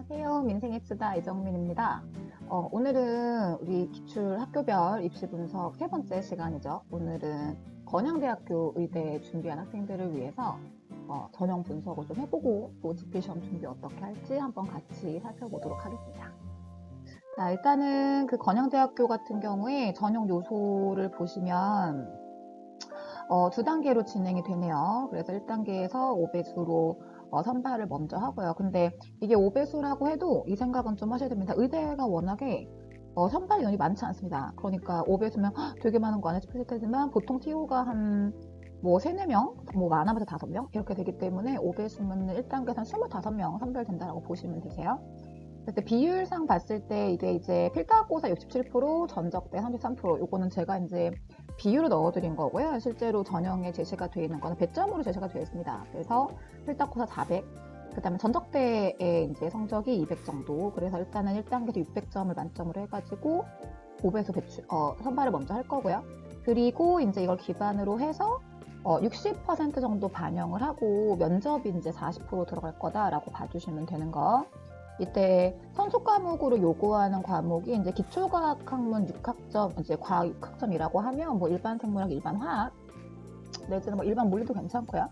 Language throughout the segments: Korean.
안녕하세요. 민생의 수다 이정민입니다. 오늘은 우리 기출 학교별 입시 분석 세 번째 시간이죠. 오늘은 건양대학교 의대에 준비한 학생들을 위해서 전형 분석을 좀 해보고 또 집필시험 준비 어떻게 할지 한번 같이 살펴보도록 하겠습니다. 자, 일단은 그 건양대학교 같은 경우에 전형 요소를 보시면 두 단계로 진행이 되네요. 그래서 1단계에서 5배수로 선발을 먼저 하고요. 근데 이게 5배수라고 해도 이 생각은 좀 하셔야 됩니다. 의대가 워낙에 선발 인원이 많지 않습니다. 그러니까 5배수면 되게 많은 거 아니야 싶을 테지만 보통 TO가 한 뭐 3, 4명, 뭐 많아봤자 5명 이렇게 되기 때문에 5배수면 1단계에서 한 25명 선별된다고 보시면 되세요. 그때 비율상 봤을 때 이게 이제 필터학고사 67%, 전적대 33%. 요거는 제가 이제 비율을 넣어드린 거고요. 실제로 전형에 제시가 되어 있는 거는 배점으로 제시가 되어 있습니다. 그래서 필터학고사 400, 그 다음에 전적대의 이제 성적이 200 정도. 그래서 일단은 1단계에서 600점을 만점으로 해가지고 5배수 선발을 먼저 할 거고요. 그리고 이제 이걸 기반으로 해서 60% 정도 반영을 하고 면접이 이제 40% 들어갈 거다라고 봐주시면 되는 거. 이때 선수 과목으로 요구하는 과목이 이제 기초과학 학문 6학점, 이제 과학 6학점이라고 하면 뭐 일반 생물학, 일반 화학, 내지는 뭐 일반 물리도 괜찮고요.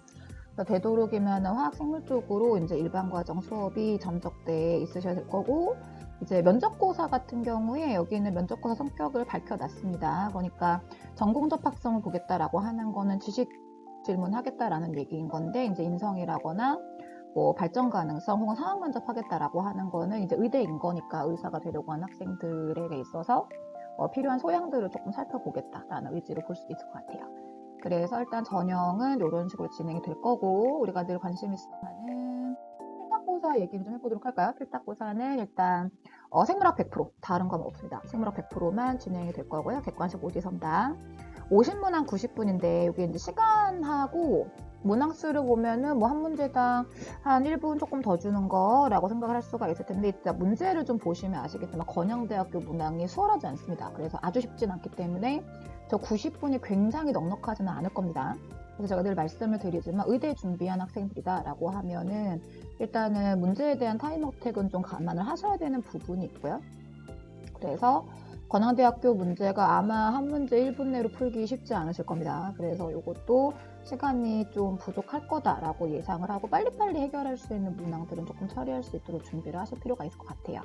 되도록이면 화학 생물 쪽으로 이제 일반 과정 수업이 전적대에 있으셔야 될 거고, 이제 면접고사 같은 경우에 여기는 면접고사 성격을 밝혀놨습니다. 그러니까 전공적 학점을 보겠다라고 하는 거는 지식 질문하겠다라는 얘기인 건데, 이제 인성이라거나 뭐 발전 가능성 혹은 상황 면접 하겠다라고 하는 거는 이제 의대인 거니까 의사가 되려고 하는 학생들에게 있어서 필요한 소양들을 조금 살펴보겠다라는 의지로 볼 수 있을 것 같아요. 그래서 일단 전형은 이런 식으로 진행이 될 거고, 우리가 늘 관심 있어 하는 필탁고사 얘기를 좀 해보도록 할까요? 필탁고사는 일단 생물학 100%, 다른 건 없습니다. 생물학 100%만 진행이 될 거고요. 객관식 오지선당 50문항 90분인데 이게 이제 시간하고 문항수를 보면은 뭐 한 문제당 한 1분 조금 더 주는 거라고 생각을 할 수가 있을 텐데, 일단 문제를 좀 보시면 아시겠지만 건양대학교 문항이 수월하지 않습니다. 그래서 아주 쉽진 않기 때문에 저 90분이 굉장히 넉넉하지는 않을 겁니다. 그래서 제가 늘 말씀을 드리지만 의대 준비한 학생들이다 라고 하면은 일단은 문제에 대한 타임 어택은 좀 감안을 하셔야 되는 부분이 있고요. 그래서 건양대학교 문제가 아마 한 문제 1분 내로 풀기 쉽지 않으실 겁니다. 그래서 이것도 시간이 좀 부족할 거다라고 예상을 하고 빨리빨리 해결할 수 있는 문항들은 조금 처리할 수 있도록 준비를 하실 필요가 있을 것 같아요.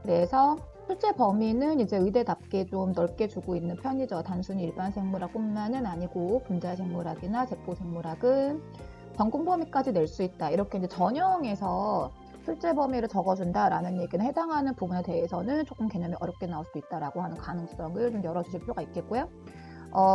그래서 출제 범위는 이제 의대답게 좀 넓게 주고 있는 편이죠. 단순히 일반 생물학뿐만은 아니고 분자 생물학이나 세포 생물학은 전공 범위까지 낼 수 있다. 이렇게 이제 전형에서 출제 범위를 적어준다라는 얘기는 해당하는 부분에 대해서는 조금 개념이 어렵게 나올 수도 있다라고 하는 가능성을 좀 열어주실 필요가 있겠고요.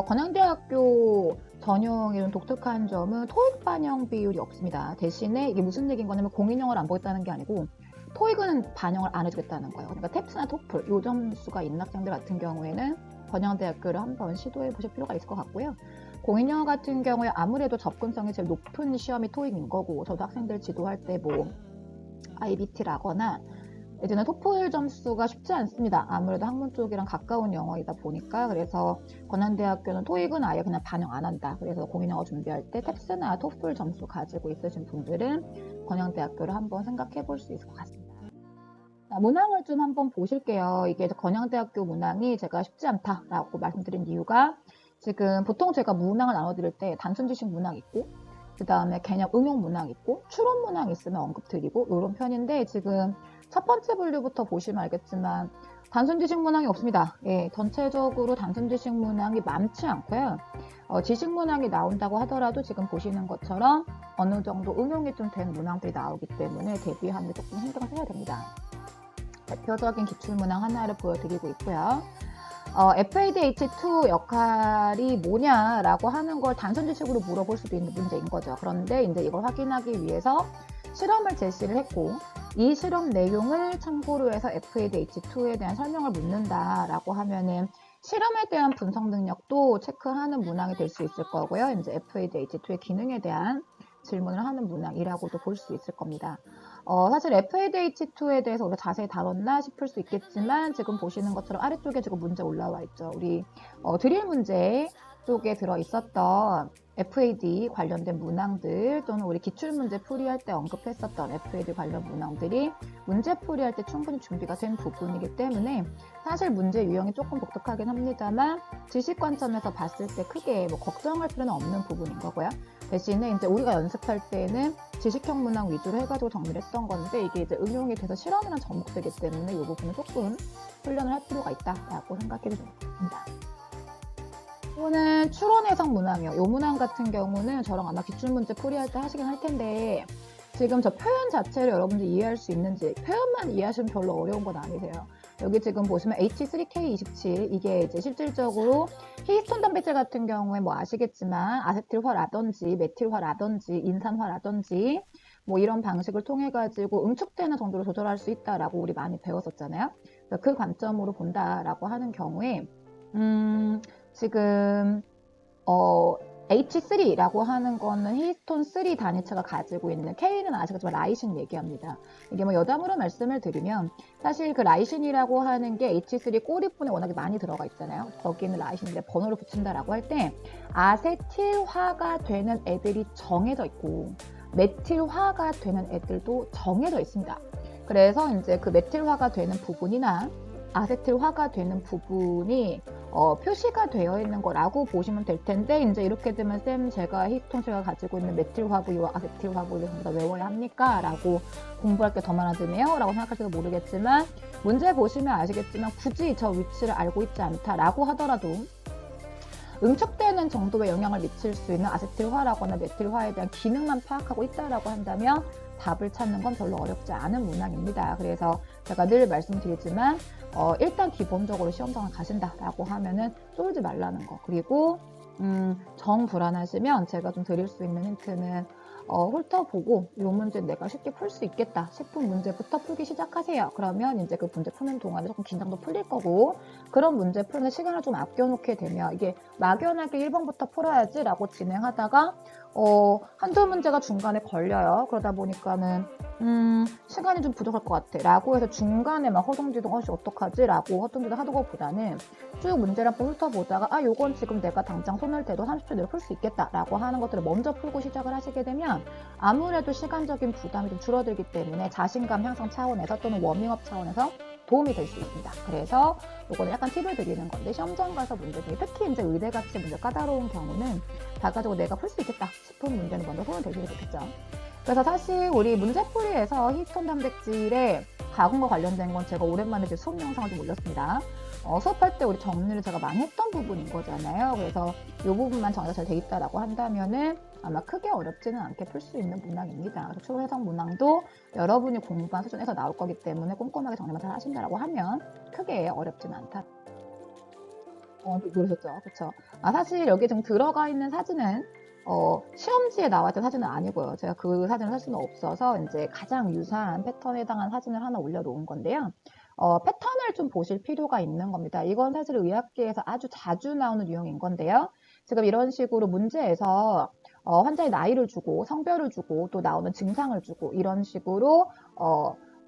건양대학교 전형의 좀 독특한 점은 토익 반영 비율이 없습니다. 대신에 이게 무슨 얘기인 거냐면 공인형을 안 보겠다는 게 아니고 토익은 반영을 안 해주겠다는 거예요. 그러니까 탭스나 토플 요 점수가 있는 학생들 같은 경우에는 건양대학교를 한번 시도해 보실 필요가 있을 것 같고요. 공인영어 같은 경우에 아무래도 접근성이 제일 높은 시험이 토익인 거고, 저도 학생들 지도할 때 뭐 IBT라거나 예전에 토플 점수가 쉽지 않습니다. 아무래도 학문 쪽이랑 가까운 영어이다 보니까. 그래서 건양대학교는 토익은 아예 그냥 반영 안 한다. 그래서 공인영어 준비할 때 탭스나 토플 점수 가지고 있으신 분들은 건양대학교를 한번 생각해 볼 수 있을 것 같습니다. 자, 문항을 좀 한번 보실게요. 이게 건양대학교 문항이 제가 쉽지 않다라고 말씀드린 이유가, 지금 보통 제가 문항을 나눠드릴 때 단순 지식 문항 있고, 그 다음에 개념 응용 문항 있고, 추론 문항 있으면 언급드리고 이런 편인데, 지금 첫 번째 분류부터 보시면 알겠지만 단순 지식 문항이 없습니다. 예, 전체적으로 단순 지식 문항이 많지 않고요. 지식 문항이 나온다고 하더라도 지금 보시는 것처럼 어느 정도 응용이 좀 된 문항들이 나오기 때문에 대비하는 데 조금 신경을 써야 됩니다. 대표적인 기출문항 하나를 보여드리고 있고요. FADH2 역할이 뭐냐라고 하는 걸 단순 지식으로 물어볼 수도 있는 문제인 거죠. 그런데 이제 이걸 확인하기 위해서 실험을 제시를 했고, 이 실험 내용을 참고로 해서 FADH2에 대한 설명을 묻는다라고 하면은 실험에 대한 분석 능력도 체크하는 문항이 될 수 있을 거고요. 이제 FADH2의 기능에 대한 질문을 하는 문항이라고도 볼 수 있을 겁니다. 사실 FADH2에 대해서 우리가 자세히 다뤘나 싶을 수 있겠지만, 지금 보시는 것처럼 아래쪽에 지금 문제 올라와 있죠. 우리 드릴 문제 쪽에 들어 있었던 FAD 관련된 문항들 또는 우리 기출문제 풀이할 때 언급했었던 FAD 관련 문항들이 문제 풀이할 때 충분히 준비가 된 부분이기 때문에 사실 문제 유형이 조금 독특하긴 합니다만 지식 관점에서 봤을 때 크게 뭐 걱정할 필요는 없는 부분인 거고요. 대신에 이제 우리가 연습할 때는 지식형 문항 위주로 해가지고 정리를 했던 건데 이게 이제 응용이 돼서 실험이랑 접목되기 때문에 이 부분은 조금 훈련을 할 필요가 있다라고 생각해도 됩니다. 이거는 추론 해석 문항이요. 이 문항 같은 경우는 저랑 아마 기출문제 풀이할 때 하시긴 할 텐데 지금 저 표현 자체를 여러분들 이해할 수 있는지 표현만 이해하시면 별로 어려운 건 아니세요. 여기 지금 보시면 H3K27 이게 이제 실질적으로 히스톤 단백질 같은 경우에 뭐 아시겠지만 아세틸화라든지 메틸화라든지 인산화라든지 뭐 이런 방식을 통해 가지고 응축되는 정도로 조절할 수 있다라고 우리 많이 배웠었잖아요. 그 관점으로 본다라고 하는 경우에 지금 H3라고 하는 거는 히스톤 3 단위체가 가지고 있는 K는 아시겠지만 라이신 얘기합니다. 이게 뭐 여담으로 말씀을 드리면 사실 그 라이신이라고 하는 게 H3 꼬리분에 워낙에 많이 들어가 있잖아요. 거기는 라이신인데 번호를 붙인다라고 할 때 아세틸화가 되는 애들이 정해져 있고 메틸화가 되는 애들도 정해져 있습니다. 그래서 이제 그 메틸화가 되는 부분이나 아세틸화가 되는 부분이 표시가 되어 있는 거라고 보시면 될 텐데 이제 이렇게 되면 쌤 제가 히스톤3가 가지고 있는 메틸화 부위와 아세틸화 부위를 전부 다 외워야 합니까? 라고 공부할 게 더 많아지네요 라고 생각할지도 모르겠지만 문제 보시면 아시겠지만 굳이 저 위치를 알고 있지 않다라고 하더라도 응축되는 정도의 영향을 미칠 수 있는 아세틸화라거나 메틸화에 대한 기능만 파악하고 있다라고 한다면 답을 찾는 건 별로 어렵지 않은 문항입니다. 그래서 제가 늘 말씀드리지만 일단 기본적으로 시험장을 가신다라고 하면은 쫄지 말라는 거. 그리고 정 불안하시면 제가 좀 드릴 수 있는 힌트는 훑어보고 이 문제 내가 쉽게 풀 수 있겠다 싶은 문제부터 풀기 시작하세요. 그러면 이제 그 문제 푸는 동안에 조금 긴장도 풀릴 거고 그런 문제 푸는 시간을 좀 아껴놓게 되면 이게 막연하게 1번부터 풀어야지 라고 진행하다가 한두 문제가 중간에 걸려요. 그러다 보니까는 시간이 좀 부족할 것 같아 라고 해서 중간에 막 허둥지둥 어떡하지 라고 허둥지둥 하는 것보다는 쭉 문제를 한번 훑어보다가 요건 지금 내가 당장 손을 대도 30초 내로 풀 수 있겠다 라고 하는 것들을 먼저 풀고 시작을 하시게 되면 아무래도 시간적인 부담이 좀 줄어들기 때문에 자신감 향상 차원에서 또는 워밍업 차원에서 도움이 될 수 있습니다. 그래서 요거는 약간 팁을 드리는 건데 시험장 가서 문제들이 특히 이제 의대같이 문제 까다로운 경우는 다 가지고 내가 풀 수 있겠다 싶은 문제는 먼저 손을 대시면 좋겠죠. 그래서 사실 우리 문제풀이에서 히스톤 단백질의 가공과 관련된 건 제가 오랜만에 제 수업 영상을 좀 올렸습니다. 수업할 때 우리 정리를 제가 많이 했던 부분인 거잖아요. 그래서 이 부분만 정리가 잘 돼 있다라고 한다면은 아마 크게 어렵지는 않게 풀 수 있는 문항입니다. 그래서 추론 해석 문항도 여러분이 공부한 수준에서 나올 거기 때문에 꼼꼼하게 정리만 잘 하신다라고 하면 크게 어렵지는 않다. 모르셨죠? 그쵸? 사실 여기 지금 들어가 있는 사진은 시험지에 나와 있던 사진은 아니고요. 제가 그 사진을 살 수는 없어서 이제 가장 유사한 패턴에 해당한 사진을 하나 올려놓은 건데요. 패턴을 좀 보실 필요가 있는 겁니다. 이건 사실 의학계에서 아주 자주 나오는 유형인 건데요. 지금 이런 식으로 문제에서 환자의 나이를 주고 성별을 주고 또 나오는 증상을 주고 이런 식으로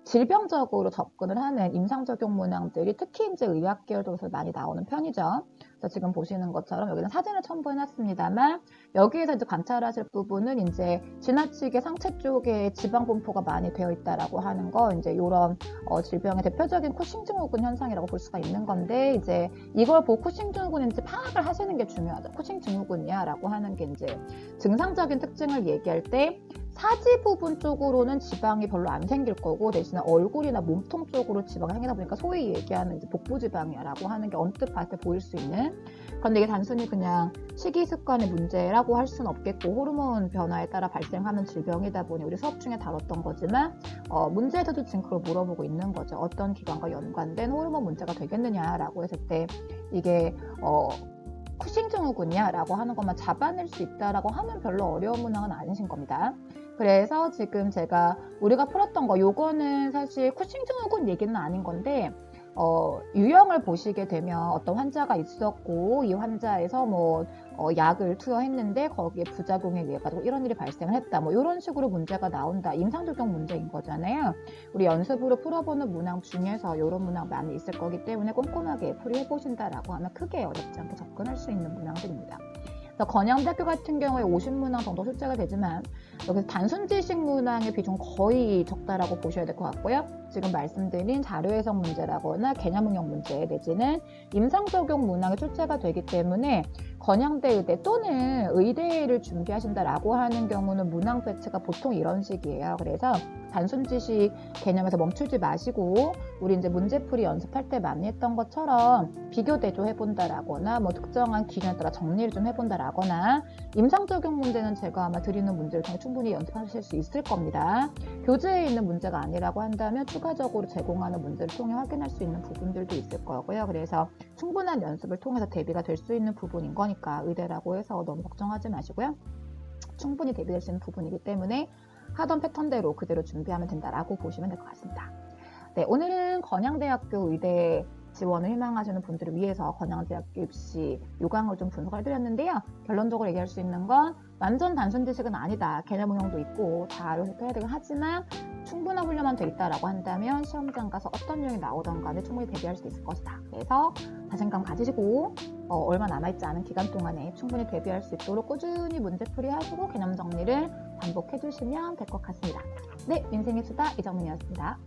질병적으로 접근을 하는 임상적용 문항들이 특히 이제 의학 계열 쪽에서 많이 나오는 편이죠. 그래서 지금 보시는 것처럼 여기는 사진을 첨부해놨습니다만 여기에서 이제 관찰하실 부분은 이제 지나치게 상체 쪽에 지방 분포가 많이 되어 있다라고 하는 거 이제 이런 질병의 대표적인 쿠싱 증후군 현상이라고 볼 수가 있는 건데 이제 이걸 보고 쿠싱 증후군인지 파악을 하시는 게 중요하죠. 쿠싱 증후군이야라고 하는 게 이제 증상적인 특징을 얘기할 때 사지 부분 쪽으로는 지방이 별로 안 생길 거고 대신에 얼굴이나 몸통 쪽으로 지방이 생기다 보니까 소위 얘기하는 이제 복부 지방이라고 하는 게 언뜻 봤을 때 보일 수 있는 그런데 이게 단순히 그냥 식이 습관의 문제라고 할 수는 없겠고 호르몬 변화에 따라 발생하는 질병이다 보니 우리 수업 중에 다뤘던 거지만 문제에서도 지금 그걸 물어보고 있는 거죠. 어떤 기관과 연관된 호르몬 문제가 되겠느냐라고 했을 때 이게 쿠싱 증후군이야 라고 하는 것만 잡아낼 수 있다라고 하면 별로 어려운 문항은 아니신 겁니다. 그래서 지금 제가 우리가 풀었던 거 요거는 사실 쿠싱 증후군 얘기는 아닌 건데 유형을 보시게 되면 어떤 환자가 있었고 이 환자에서 뭐 약을 투여했는데 거기에 부작용에 의해 가지고 이런 일이 발생을 했다. 뭐 이런 식으로 문제가 나온다. 임상적용 문제인 거잖아요. 우리 연습으로 풀어보는 문항 중에서 이런 문항 많이 있을 거기 때문에 꼼꼼하게 풀이해 보신다라고 하면 크게 어렵지 않게 접근할 수 있는 문항들입니다. 그래서 건양대학교 같은 경우에 50문항 정도 출제가 되지만 여기서 단순 지식 문항의 비중 거의 적다라고 보셔야 될 것 같고요. 지금 말씀드린 자료 해석 문제라거나 개념 응용 문제 내지는 임상 적용 문항이 출제가 되기 때문에 건양대 의대 또는 의대를 준비하신다라고 하는 경우는 문항 배치가 보통 이런 식이에요. 그래서 단순 지식 개념에서 멈추지 마시고 우리 이제 문제풀이 연습할 때 많이 했던 것처럼 비교 대조 해본다라거나 뭐 특정한 기준에 따라 정리를 좀 해본다라거나 임상 적용 문제는 제가 아마 드리는 문제를 통해 충분히 연습하실 수 있을 겁니다. 교재에 있는 문제가 아니라고 한다면 추가적으로 제공하는 문제를 통해 확인할 수 있는 부분들도 있을 거고요. 그래서 충분한 연습을 통해서 대비가 될 수 있는 부분인 거니까 의대라고 해서 너무 걱정하지 마시고요. 충분히 대비될 수 있는 부분이기 때문에 하던 패턴대로 그대로 준비하면 된다라고 보시면 될 것 같습니다. 네, 오늘은 건양대학교 의대 지원을 희망하시는 분들을 위해서 건양대학교 입시 요강을 좀 분석을 해드렸는데요. 결론적으로 얘기할 수 있는 건 완전 단순 지식은 아니다. 개념 응용도 있고 자료 해석도 해야 되긴 하지만 충분한 훈련만 돼 있다라고 한다면 시험장 가서 어떤 유형이 나오던 간에 충분히 대비할 수 있을 것이다. 그래서 자신감 가지시고 얼마 남아있지 않은 기간 동안에 충분히 대비할 수 있도록 꾸준히 문제풀이 하시고 개념 정리를 반복해 주시면 될 것 같습니다. 네, 인생의 수다 이정민이었습니다.